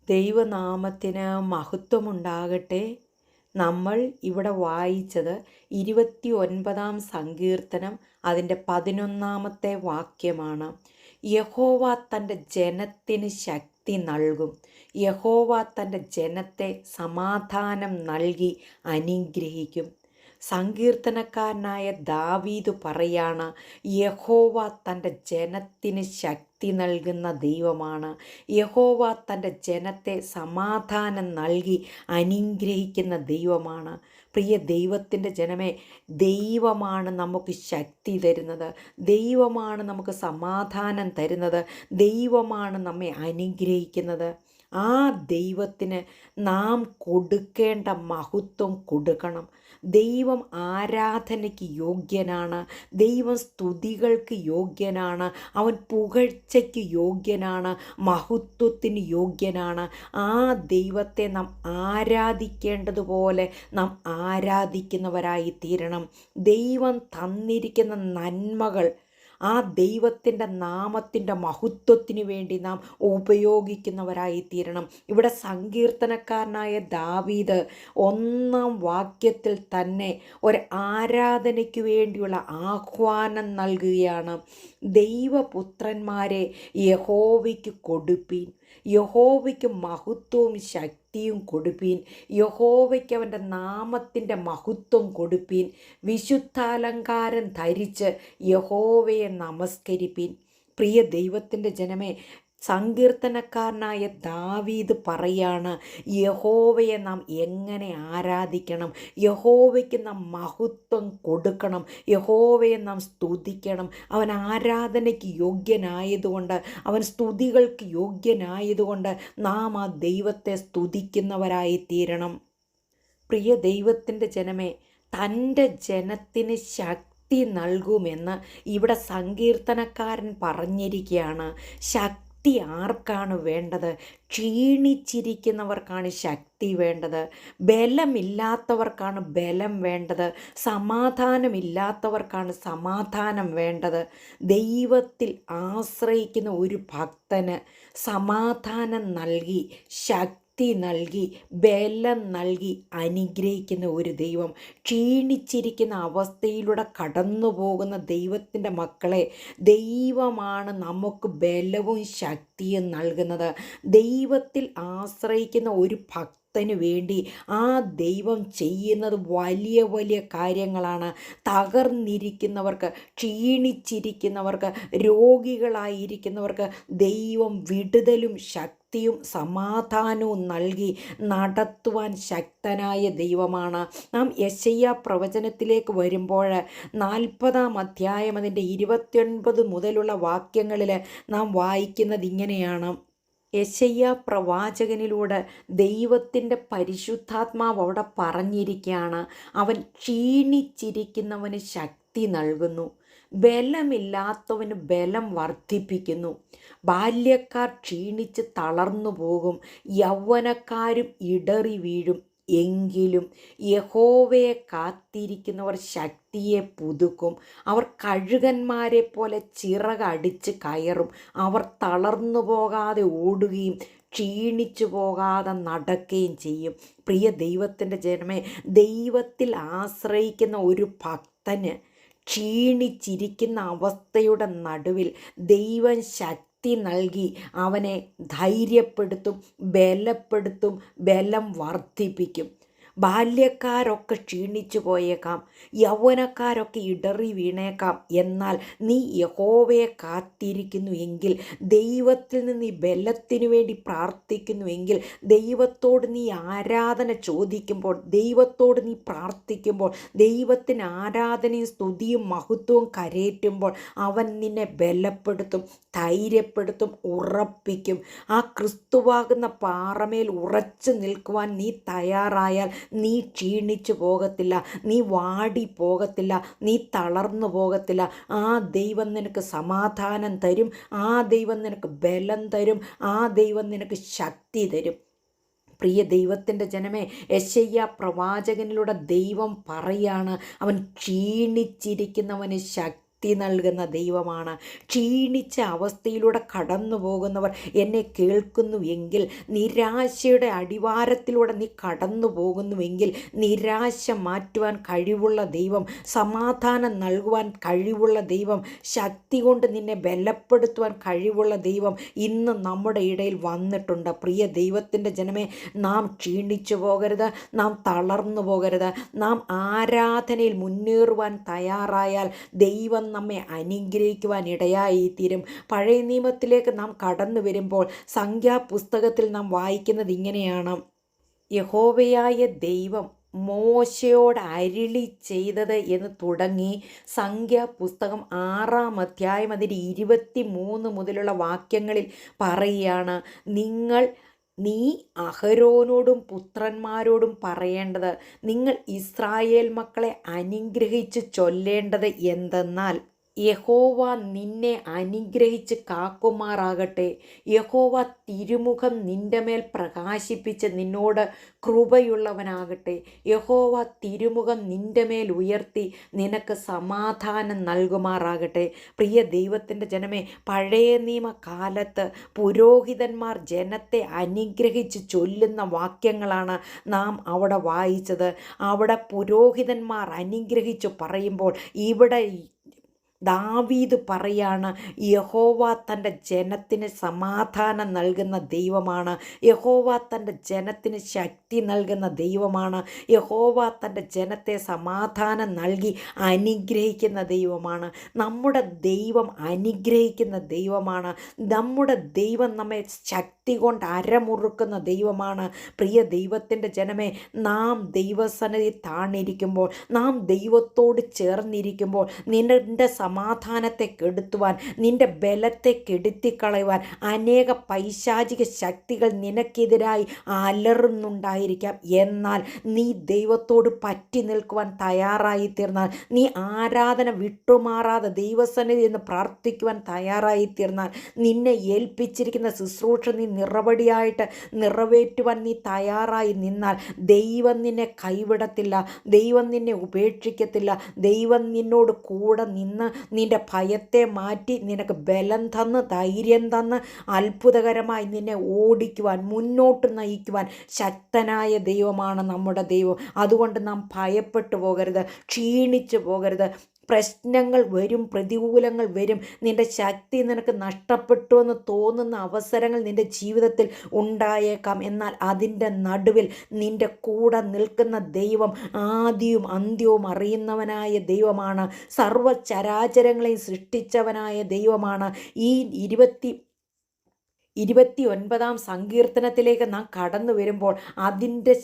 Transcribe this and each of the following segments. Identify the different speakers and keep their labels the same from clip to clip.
Speaker 1: ദൈവനാമത്തിന് മഹത്വമുണ്ടാകട്ടെ. നമ്മൾ ഇവിടെ വായിച്ചത് 29 സങ്കീർത്തനം അതിൻ്റെ 11 വാക്യമാണ്. യഹോവ തൻ്റെ ജനത്തിന് ശക്തി നൽകും. യഹോവ തൻ്റെ ജനത്തെ സമാധാനം നൽകി അനുഗ്രഹിക്കും. സങ്കീർത്തനക്കാരനായ ദാവീദ് പറയാണ്, യഹോവ തൻ്റെ ജനത്തിന് ശക്തി നൽകുന്ന ദൈവമാണ്. യഹോവ തൻ്റെ ജനത്തെ സമാധാനം നൽകി അനുഗ്രഹിക്കുന്ന ദൈവമാണ്. പ്രിയ ദൈവത്തിൻ്റെ ജനമേ, ദൈവമാണ് നമുക്ക് ശക്തി തരുന്നത്. ദൈവമാണ് നമുക്ക് സമാധാനം തരുന്നത്. ദൈവമാണ് നമ്മെ അനുഗ്രഹിക്കുന്നത്. ആ ദൈവത്തിന് നാം കൊടുക്കേണ്ട മഹത്വം കൊടുക്കണം. ദൈവം ആരാധനയ്ക്ക് യോഗ്യനാണ്. ദൈവം സ്തുതികൾക്ക് യോഗ്യനാണ്. അവൻ പുകഴ്ചയ്ക്ക് യോഗ്യനാണ്. മഹത്വത്തിന് യോഗ്യനാണ്. ആ ദൈവത്തെ നാം ആരാധിക്കേണ്ടതുപോലെ നാം ആരാധിക്കുന്നവരായി തീരണം. ദൈവം തന്നിരിക്കുന്ന നന്മകൾ ആ ദൈവത്തിൻ്റെ നാമത്തിൻ്റെ മഹത്വത്തിന് വേണ്ടി നാം ഉപയോഗിക്കുന്നവരായി തീരണം. ഇവിടെ സങ്കീർത്തനക്കാരനായ ദാവീദ് 1 വാക്യത്തിൽ തന്നെ ഒരു ആരാധനയ്ക്ക് വേണ്ടിയുള്ള ആഹ്വാനം നൽകുകയാണ്. ദൈവപുത്രന്മാരെ യഹോവയ്ക്ക് കൊടുപ്പീൻ, യഹോവയ്ക്ക് മഹത്വവും ശക്തിയും കൊടുപ്പീൻ, യഹോവയ്ക്ക് അവൻ്റെ നാമത്തിൻ്റെ മഹത്വം കൊടുപ്പീൻ, വിശുദ്ധാലങ്കാരം ധരിച്ച് യഹോവയെ നമസ്കരിപ്പീൻ. പ്രിയ ദൈവത്തിൻ്റെ ജനമേ, സങ്കീർത്തനക്കാരനായ ദാവീദ് പറയാണ്, യഹോവയെ നാം എങ്ങനെ ആരാധിക്കണം, യഹോവയ്ക്ക് നാം മഹത്വം കൊടുക്കണം, യഹോവയെ നാം സ്തുതിക്കണം. അവൻ ആരാധനയ്ക്ക് യോഗ്യനായതുകൊണ്ട്, അവൻ സ്തുതികൾക്ക് യോഗ്യനായതുകൊണ്ട് നാം ആ ദൈവത്തെ സ്തുതിക്കുന്നവരായി തീരണം. പ്രിയ ദൈവത്തിൻ്റെ ജനമേ, തൻ്റെ ജനത്തിന് ശക്തി നൽകുമെന്ന് ഇവിടെ സങ്കീർത്തനക്കാരൻ പറഞ്ഞിരിക്കുകയാണ്. ശക്തി ആർക്കാണ് വേണ്ടത്? ക്ഷീണിച്ചിരിക്കുന്നവർക്കാണ് ശക്തി വേണ്ടത്. ബലമില്ലാത്തവർക്കാണ് ബലം വേണ്ടത്. സമാധാനമില്ലാത്തവർക്കാണ് സമാധാനം വേണ്ടത്. ദൈവത്തിൽ ആശ്രയിക്കുന്ന ഒരു ഭക്തന് സമാധാനം നൽകി, ശക്തി നൽകി, ബലം നൽകി അനുഗ്രഹിക്കുന്ന ഒരു ദൈവം. ക്ഷീണിച്ചിരിക്കുന്ന അവസ്ഥയിലൂടെ കടന്നു പോകുന്ന ദൈവത്തിൻ്റെ മക്കളെ, ദൈവമാണ് നമുക്ക് ബലവും ശക്തിയും നൽകുന്നത്. ദൈവത്തിൽ ആശ്രയിക്കുന്ന ഒരു ഭക്തന് വേണ്ടി ആ ദൈവം ചെയ്യുന്നത് വലിയ വലിയ കാര്യങ്ങളാണ്. തകർന്നിരിക്കുന്നവർക്ക്, ക്ഷീണിച്ചിരിക്കുന്നവർക്ക്, രോഗികളായിരിക്കുന്നവർക്ക് ദൈവം വിടുതലും ശക്തിയും സമാധാനവും നൽകി നടത്തുവാൻ ശക്തനായ ദൈവമാണ്. നാം യെശയ്യാ പ്രവചനത്തിലേക്ക് വരുമ്പോൾ 40 അധ്യായം അതിൻ്റെ 29 മുതലുള്ള വാക്യങ്ങളിൽ നാം വായിക്കുന്നത് ഇങ്ങനെയാണ്. യെശയ്യാ പ്രവാചകനിലൂടെ ദൈവത്തിൻ്റെ പരിശുദ്ധാത്മാവ് അവിടെ പറഞ്ഞിരിക്കുകയാണ്, അവൻ ക്ഷീണിച്ചിരിക്കുന്നവന് ശക്തി നൽകുന്നു, ബലമില്ലാത്തവന് ബലം വർദ്ധിപ്പിക്കുന്നു. ബാല്യക്കാർ ക്ഷീണിച്ച് തളർന്നു പോകും, യൗവനക്കാരും ഇടറി വീഴും. എങ്കിലും യഹോവയെ കാത്തിരിക്കുന്നവർ ശക്തിയെ പുതുക്കും. അവർ കഴുകന്മാരെ പോലെ ചിറകടിച്ച് കയറും. അവർ തളർന്നു പോകാതെ ഓടുകയും ക്ഷീണിച്ചു പോകാതെ നടക്കുകയും ചെയ്യും. പ്രിയ ദൈവത്തിൻ്റെ ജനമേ, ദൈവത്തിൽ ആശ്രയിക്കുന്ന ഒരു ഭക്തന് ക്ഷീണിച്ചിരിക്കുന്ന അവസ്ഥയുടെ നടുവിൽ ദൈവം ശക്തി നൽകി അവനെ ധൈര്യപ്പെടുത്തും, ബലപ്പെടുത്തും, ബലം വർദ്ധിപ്പിക്കും. ബാല്യക്കാരൊക്കെ ക്ഷീണിച്ചു പോയേക്കാം, യൗവനക്കാരൊക്കെ ഇടറി വീണേക്കാം. എന്നാൽ നീ യഹോവയെ കാത്തിരിക്കുന്നു എങ്കിൽ, ദൈവത്തിൽ നിന്ന് ഈ ബലത്തിനു വേണ്ടി പ്രാർത്ഥിക്കുന്നു എങ്കിൽ, ദൈവത്തോട് നീ ആരാധന ചോദിക്കുമ്പോൾ, ദൈവത്തോട് നീ പ്രാർത്ഥിക്കുമ്പോൾ, ദൈവത്തിന് ആരാധനയും സ്തുതിയും മഹത്വവും കരേറ്റുമ്പോൾ അവൻ നിന്നെ ബലപ്പെടുത്തും, ധൈര്യപ്പെടുത്തും, ഉറപ്പിക്കും. ആ ക്രിസ്തുവാകുന്ന പാറമേൽ ഉറച്ചു നിൽക്കുവാൻ നീ തയ്യാറായാൽ നീ ക്ഷീണിച്ചു പോകത്തില്ല, നീ വാടി പോകത്തില്ല, നീ തളർന്നു പോകത്തില്ല. ആ ദൈവം നിനക്ക് സമാധാനം തരും, ആ ദൈവം നിനക്ക് ബലം തരും, ആ ദൈവം നിനക്ക് ശക്തി തരും. പ്രിയ ദൈവത്തിൻ്റെ ജനമേ, യെശയ്യാ പ്രവാചകനിലൂടെ ദൈവം പറയാണ്, അവൻ ക്ഷീണിച്ചിരിക്കുന്നവന് ശക്തി നൽകുന്ന ദൈവമാണ്. ക്ഷീണിച്ച അവസ്ഥയിലൂടെ കടന്നു പോകുന്നവർ എന്നെ കേൾക്കുന്നു എങ്കിൽ, നിരാശയുടെ അടിവാരത്തിലൂടെ നീ കടന്നു പോകുന്നുവെങ്കിൽ, നിരാശ മാറ്റുവാൻ കഴിവുള്ള ദൈവം, സമാധാനം നൽകുവാൻ കഴിവുള്ള ദൈവം, ശക്തി കൊണ്ട് നിന്നെ ബലപ്പെടുത്തുവാൻ കഴിവുള്ള ദൈവം ഇന്ന് നമ്മുടെ ഇടയിൽ വന്നിട്ടുണ്ട്. പ്രിയ ദൈവത്തിൻ്റെ ജനമേ, നാം ക്ഷീണിച്ചു പോകരുത്, നാം തളർന്നു പോകരുത്. നാം ആരാധനയിൽ മുന്നേറുവാൻ തയ്യാറായാൽ ദൈവം നമ്മെ അനുഗ്രഹിക്കുവാൻ ഇടയായിത്തീരും. പഴയ നിയമത്തിലേക്ക് നാം കടന്നു വരുമ്പോൾ സംഖ്യാപുസ്തകത്തിൽ നാം വായിക്കുന്നത് ഇങ്ങനെയാണ്: യഹോവയായ ദൈവം മോശയോട് അരുളി ചെയ്തത് എന്ന് തുടങ്ങി സംഖ്യാപുസ്തകം 6-ാം അധ്യായം അതിൻ്റെ 23 മുതലുള്ള വാക്യങ്ങളിൽ പറയുകയാണ്, നീ അഹരോനോടും പുത്രന്മാരോടും പറയേണ്ടത്, നിങ്ങൾ ഇസ്രായേൽ മക്കളെ അനുഗ്രഹിച്ച് ചൊല്ലേണ്ടത് എന്തെന്നാൽ, യഹോവ നിന്നെ അനുഗ്രഹിച്ച് കാക്കുമാറാകട്ടെ. യഹോവ തിരുമുഖം നിന്റെ മേൽ പ്രകാശിപ്പിച്ച് നിന്നോട് കൃപയുള്ളവനാകട്ടെ. യഹോവ തിരുമുഖം നിന്റെ മേൽ ഉയർത്തി നിനക്ക് സമാധാനം നൽകുമാറാകട്ടെ. പ്രിയ ദൈവത്തിൻ്റെ ജനമേ, പഴയ നിയമകാലത്ത് പുരോഹിതന്മാർ ജനത്തെ അനുഗ്രഹിച്ച് ചൊല്ലുന്ന വാക്യങ്ങളാണ് നാം അവിടെ വായിച്ചത്. അവിടെ പുരോഹിതന്മാർ അനുഗ്രഹിച്ച് പറയുമ്പോൾ ഇവിടെ ദാവീദ് പറയാണ്, യഹോവ തൻ്റെ ജനത്തിന് സമാധാനം നൽകുന്ന ദൈവമാണ്. യഹോവ തൻ്റെ ജനത്തിന് ശക്തി നൽകുന്ന ദൈവമാണ്. യഹോവ തൻ്റെ ജനത്തെ സമാധാനം നൽകി അനുഗ്രഹിക്കുന്ന ദൈവമാണ്. നമ്മുടെ ദൈവം അനുഗ്രഹിക്കുന്ന ദൈവമാണ്. നമ്മുടെ ദൈവം നമ്മെ ശക്തി കൊണ്ട് അരമുറുക്കുന്ന ദൈവമാണ്. പ്രിയ ദൈവത്തിൻ്റെ ജനമേ, നാം ദൈവസന്നിധി താണിരിക്കുമ്പോൾ, നാം ദൈവത്തോട് ചേർന്നിരിക്കുമ്പോൾ, നിന്റെ സമാധാനത്തെ കെടുത്തുവാൻ, നിന്റെ ബലത്തെ കെടുത്തിക്കളയുവാൻ അനേക പൈശാചിക ശക്തികൾ നിനക്കെതിരായി അലറുന്നുണ്ടായിരിക്കാം. എന്നാൽ നീ ദൈവത്തോട് പറ്റി നിൽക്കുവാൻ തയ്യാറായി തീർന്നാൽ, നീ ആരാധന വിട്ടുമാറാതെ ദൈവസന്നിധി എന്ന് പ്രാർത്ഥിക്കുവാൻ തയ്യാറായി തീർന്നാൽ, നിന്നെ ഏൽപ്പിച്ചിരിക്കുന്ന ശുശ്രൂഷ നീ നിറവടിയായിട്ട് നിറവേറ്റുവാൻ നീ തയ്യാറായി നിന്നാൽ, ദൈവം നിന്നെ കൈവിടത്തില്ല, ദൈവം നിന്നെ ഉപേക്ഷിക്കത്തില്ല. ദൈവം നിന്നോട് കൂടെ നിന്ന് നിന്റെ ഭയത്തെ മാറ്റി നിനക്ക് ബലം തന്ന് ധൈര്യം തന്ന് അത്ഭുതകരമായി നിന്നെ ഓടിക്കുവാൻ, മുന്നോട്ട് നയിക്കുവാൻ ശക്തനായ ദൈവമാണ് നമ്മുടെ ദൈവം. അതുകൊണ്ട് നാം ഭയപ്പെട്ടു പോകരുത്, ക്ഷീണിച്ചു പോകരുത്. പ്രശ്നങ്ങൾ വരും, പ്രതികൂലങ്ങൾ വരും. നിന്റെ ശക്തി നിനക്ക് നഷ്ടപ്പെട്ടു എന്ന് തോന്നുന്ന അവസരങ്ങൾ നിന്റെ ജീവിതത്തിൽ ഉണ്ടായേക്കാം. എന്നാൽ അതിൻ്റെ നടുവിൽ നിന്റെ കൂടെ നിൽക്കുന്ന ദൈവം ആദിയും അന്ത്യവും അറിയുന്നവനായ ദൈവമാണ്. സർവ്വചരാചരങ്ങളെയും സൃഷ്ടിച്ചവനായ ദൈവമാണ്. ഈ 29-ാം സങ്കീർത്തനത്തിലേക്ക് നാം കടന്നു വരുമ്പോൾ അതിൻ്റെ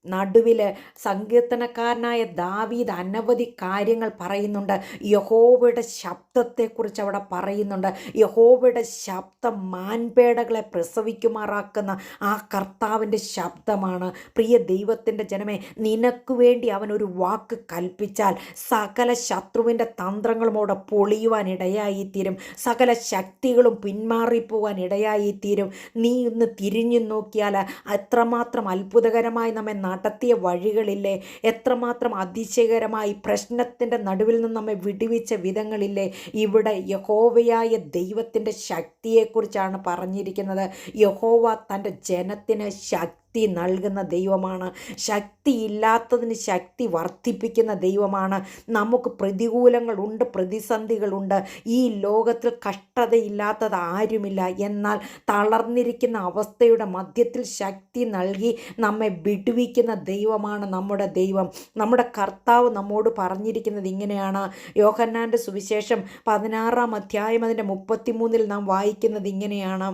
Speaker 1: നടുവിൽ സങ്കീർത്തനക്കാരനായ ദാവീദ് അനവധി കാര്യങ്ങൾ പറയുന്നുണ്ട്. യഹോവയുടെ ശബ്ദത്തെക്കുറിച്ച് അവിടെ പറയുന്നുണ്ട്. യഹോവയുടെ ശബ്ദം മാൻപേടകളെ പ്രസവിക്കുമാറാക്കുന്ന ആ കർത്താവിൻ്റെ ശബ്ദമാണ്. പ്രിയ ദൈവത്തിൻ്റെ ജനമേ, നിനക്ക് വേണ്ടി അവനൊരു വാക്ക് കൽപ്പിച്ചാൽ സകല ശത്രുവിൻ്റെ തന്ത്രങ്ങളും അവിടെ പൊളിയുവാൻ ഇടയായിത്തീരും. സകല ശക്തികളും പിന്മാറിപ്പോവാൻ ഇടയായിത്തീരും. നീ ഇന്ന് തിരിഞ്ഞു നോക്കിയാൽ എത്രമാത്രം അത്ഭുതകരമായി നമ്മെ നടത്തിയ വഴികളില്ലേ, എത്രമാത്രം അതിശയകരമായി പ്രശ്നത്തിൻ്റെ നടുവിൽ നിന്ന് നമ്മെ വിടുവിച്ച വിധങ്ങളില്ലേ. ഇവിടെ യഹോവയായ ദൈവത്തിൻ്റെ ശക്തിയെക്കുറിച്ചാണ് പറഞ്ഞിരിക്കുന്നത്. യഹോവ തൻ്റെ ജനത്തിന് ശക്തി നൽകുന്ന ദൈവമാണ്. ശക്തിയില്ലാത്തതിന് ശക്തി വർദ്ധിപ്പിക്കുന്ന ദൈവമാണ്. നമുക്ക് പ്രതികൂലങ്ങളുണ്ട്, പ്രതിസന്ധികളുണ്ട്. ഈ ലോകത്തിൽ കഷ്ടതയില്ലാത്തത് ആരുമില്ല. എന്നാൽ തളർന്നിരിക്കുന്ന അവസ്ഥയുടെ മധ്യത്തിൽ ശക്തി നൽകി നമ്മെ വിടുവിക്കുന്ന ദൈവമാണ് നമ്മുടെ ദൈവം. നമ്മുടെ കർത്താവ് നമ്മോട് പറഞ്ഞിരിക്കുന്നത് ഇങ്ങനെയാണ്. യോഹന്നാൻ്റെ സുവിശേഷം 16-ാം അധ്യായം അതിൻ്റെ 33 നാം വായിക്കുന്നത് ഇങ്ങനെയാണ്: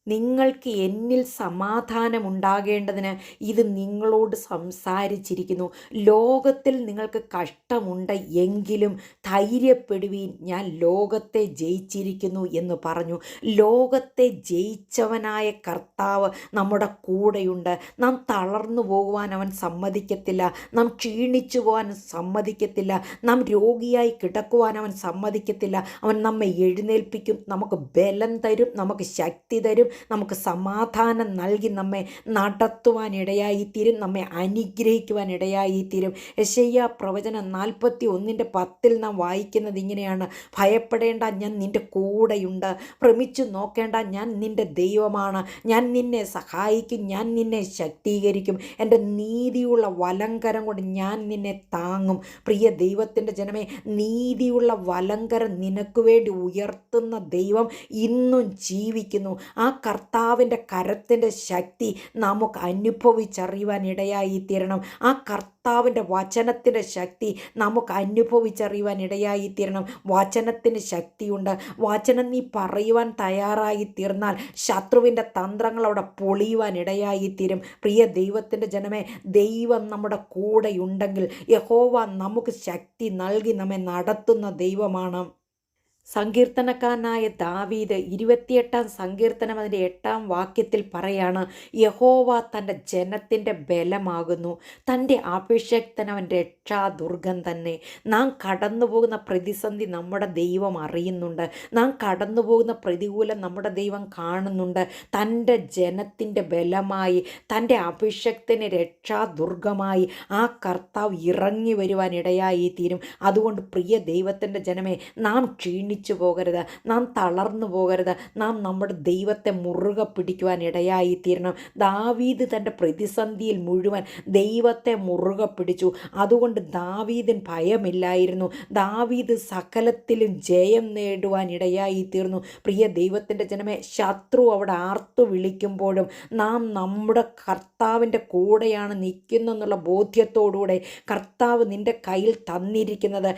Speaker 1: നിങ്ങൾക്ക് എന്നിൽ സമാധാനമുണ്ടാകേണ്ടതിന് ഇത് നിങ്ങളോട് സംസാരിച്ചിരിക്കുന്നു. ലോകത്തിൽ നിങ്ങൾക്ക് കഷ്ടമുണ്ട്, എങ്കിലും ധൈര്യപ്പെടുവീൻ, ഞാൻ ലോകത്തെ ജയിച്ചിരിക്കുന്നു എന്ന് പറഞ്ഞു. ലോകത്തെ ജയിച്ചവനായ കർത്താവ് നമ്മുടെ കൂടെയുണ്ട്. നാം തളർന്നു പോകുവാൻ അവൻ സമ്മതിക്കത്തില്ല. നാം ക്ഷീണിച്ചു പോകാൻ സമ്മതിക്കത്തില്ല. നാം രോഗിയായി കിടക്കുവാൻ അവൻ സമ്മതിക്കത്തില്ല. അവൻ നമ്മെ എഴുന്നേൽപ്പിക്കും, നമുക്ക് ബലം തരും, നമുക്ക് ശക്തി തരും. നമുക്ക് സമാധാനം നൽകി നമ്മെ നടത്തുവാനിടയായിത്തീരും, നമ്മെ അനുഗ്രഹിക്കുവാനിടയായിത്തീരും. യെശയ്യാ പ്രവചനം 41:10 നാം വായിക്കുന്നത് ഇങ്ങനെയാണ്: ഭയപ്പെടേണ്ട, ഞാൻ നിൻ്റെ കൂടെയുണ്ട്. ഭ്രമിച്ചു നോക്കേണ്ട, ഞാൻ നിൻ്റെ ദൈവമാണ്. ഞാൻ നിന്നെ സഹായിക്കും, ഞാൻ നിന്നെ ശക്തീകരിക്കും. എൻ്റെ നീതിയുള്ള വലങ്കരം കൊണ്ട് ഞാൻ നിന്നെ താങ്ങും. പ്രിയ ദൈവത്തിൻ്റെ ജനമേ, നീതിയുള്ള വലങ്കരം നിനക്ക് വേണ്ടി ഉയർത്തുന്ന ദൈവം ഇന്നും ജീവിക്കുന്നു. ആ കർത്താവിൻ്റെ കരത്തിൻ്റെ ശക്തി നമുക്ക് അനുഭവിച്ചറിയുവാൻ ഇടയായിത്തീരണം. ആ കർത്താവിൻ്റെ വചനത്തിൻ്റെ ശക്തി നമുക്ക് അനുഭവിച്ചറിയുവാൻ ഇടയായിത്തീരണം. വചനത്തിന് ശക്തിയുണ്ട്. വചനം നീ പറയുവാൻ തയ്യാറായി തീർന്നാൽ ശത്രുവിൻ്റെ തന്ത്രങ്ങൾ അവിടെ പൊളിയുവാൻ ഇടയായിത്തീരും. പ്രിയ ദൈവത്തിൻ്റെ ജനമേ, ദൈവം നമ്മുടെ കൂടെയുണ്ടെങ്കിൽ യഹോവ നമുക്ക് ശക്തി നൽകി നമ്മെ നടത്തുന്ന ദൈവമാണ്. സങ്കീർത്തനക്കാരനായ ദാവീദ് 28-ാം സങ്കീർത്തനം അതിൻ്റെ 8-ാം വാക്യത്തിൽ പറയാണ്: യഹോവ തൻ്റെ ജനത്തിൻ്റെ ബലമാകുന്നു, തൻ്റെ അഭിഷേക്തൻ അവൻ രക്ഷാദുർഗം തന്നെ. നാം കടന്നു പോകുന്ന പ്രതിസന്ധി നമ്മുടെ ദൈവം അറിയുന്നുണ്ട്. നാം കടന്നു പോകുന്ന പ്രതികൂലം നമ്മുടെ ദൈവം കാണുന്നുണ്ട്. തൻ്റെ ജനത്തിൻ്റെ ബലമായി, തൻ്റെ അഭിഷേക്തന് രക്ഷാദുർഗമായി ആ കർത്താവ് ഇറങ്ങി വരുവാൻ ഇടയായി തീരും. അതുകൊണ്ട് പ്രിയ ദൈവത്തിൻ്റെ ജനമേ, നാം ക്ഷീണിച്ചു പോകരുത്, നാം തളർന്നു പോകരുത്. നാം നമ്മുടെ ദൈവത്തെ മുറുകെ പിടിക്കുവാൻ ഇടയായിത്തീരണം. ദാവീദ് തൻ്റെ പ്രതിസന്ധിയിൽ മുഴുവൻ ദൈവത്തെ മുറുകെ പിടിച്ചു. അതുകൊണ്ട് ദാവീദിന് ഭയമില്ലായിരുന്നു. ദാവീദ് സകലത്തിലും ജയം നേടുവാൻ ഇടയായിത്തീർന്നു. പ്രിയ ദൈവത്തിൻ്റെ ജനമേ, ശത്രു അവിടെ ആർത്തു വിളിക്കുമ്പോഴും നാം നമ്മുടെ കർത്താവിൻ്റെ കൂടെയാണ് നിൽക്കുന്നെന്നുള്ള ബോധ്യത്തോടുകൂടെ കർത്താവ് നിൻ്റെ കയ്യിൽ തന്നിരിക്കുന്നത്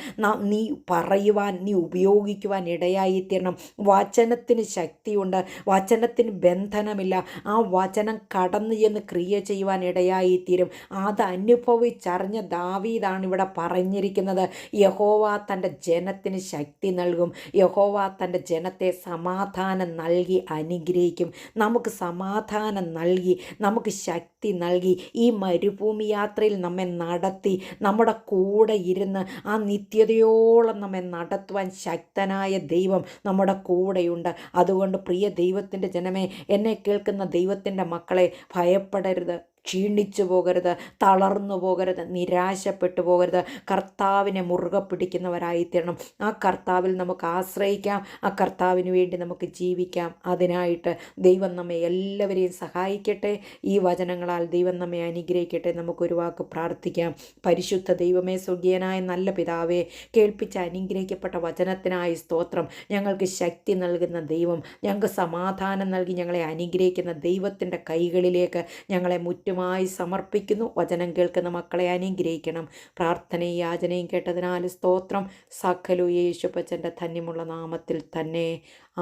Speaker 1: നീ പറയുവാൻ, നീ ഉപയോഗിക്കുവാൻ ഇടയായിത്തീരണം. വചനത്തിന് ശക്തിയുണ്ട്, വചനത്തിന് ബന്ധനമില്ല. ആ വചനം കടന്നു ചെന്ന് ക്രിയ ചെയ്യുവാൻ ഇടയായിത്തീരും. അത് അനുഭവിച്ചറിഞ്ഞ ദാവീദാണ് ഇവിടെ പറഞ്ഞിരിക്കുന്നത്: യഹോവ തൻ്റെ ജനത്തിന് ശക്തി നൽകും, യഹോവ തൻ്റെ ജനത്തെ സമാധാനം നൽകി അനുഗ്രഹിക്കും. നമുക്ക് സമാധാനം നൽകി, നമുക്ക് ശക്തി നൽകി, ഈ മരുഭൂമി യാത്രയിൽ നമ്മെ നടത്തി, നമ്മുടെ കൂടെ ഇരുന്ന് ആ നിത്യതയോളം നമ്മെ നടത്തുവാൻ ശക്തനായ ദൈവം നമ്മുടെ കൂടെയുണ്ട്. അതുകൊണ്ട് പ്രിയ ദൈവത്തിൻ്റെ ജനമേ, എന്നെ കേൾക്കുന്ന ദൈവത്തിൻ്റെ മക്കളെ, ഭയപ്പെടരുത്, ക്ഷീണിച്ചു പോകരുത്, തളർന്നു പോകരുത്, നിരാശപ്പെട്ടു പോകരുത്. കർത്താവിനെ മുറുകെ പിടിക്കുന്നവരായിത്തീരണം. ആ കർത്താവിൽ നമുക്ക് ആശ്രയിക്കാം, ആ കർത്താവിന് വേണ്ടി നമുക്ക് ജീവിക്കാം. അതിനായിട്ട് ദൈവം നമ്മെ എല്ലാവരെയും സഹായിക്കട്ടെ. ഈ വചനങ്ങളാൽ ദൈവം നമ്മെ അനുഗ്രഹിക്കട്ടെ. നമുക്കൊരു വാക്ക് പ്രാർത്ഥിക്കാം. പരിശുദ്ധ ദൈവമേ, സ്വർഗീയനായ നല്ല പിതാവേ, കേൾപ്പിച്ച അനുഗ്രഹിക്കപ്പെട്ട വചനത്തിനായി സ്തോത്രം. ഞങ്ങൾക്ക് ശക്തി നൽകുന്ന ദൈവം, ഞങ്ങൾക്ക് സമാധാനം നൽകി ഞങ്ങളെ അനുഗ്രഹിക്കുന്ന ദൈവത്തിൻ്റെ കൈകളിലേക്ക് ഞങ്ങളെ മുറ്റുമായി സമർപ്പിക്കുന്നു. വചനം കേൾക്കുന്ന മക്കളെ അനുഗ്രഹിക്കണം. പ്രാർത്ഥനയും യാചനയും കേട്ടതിനാൽ സ്തോത്രം. സകലു യേശുപ്പച്ചൻ്റെ ധന്യമുള്ള നാമത്തിൽ തന്നെ.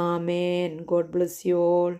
Speaker 1: ആമേൻ. God bless you all.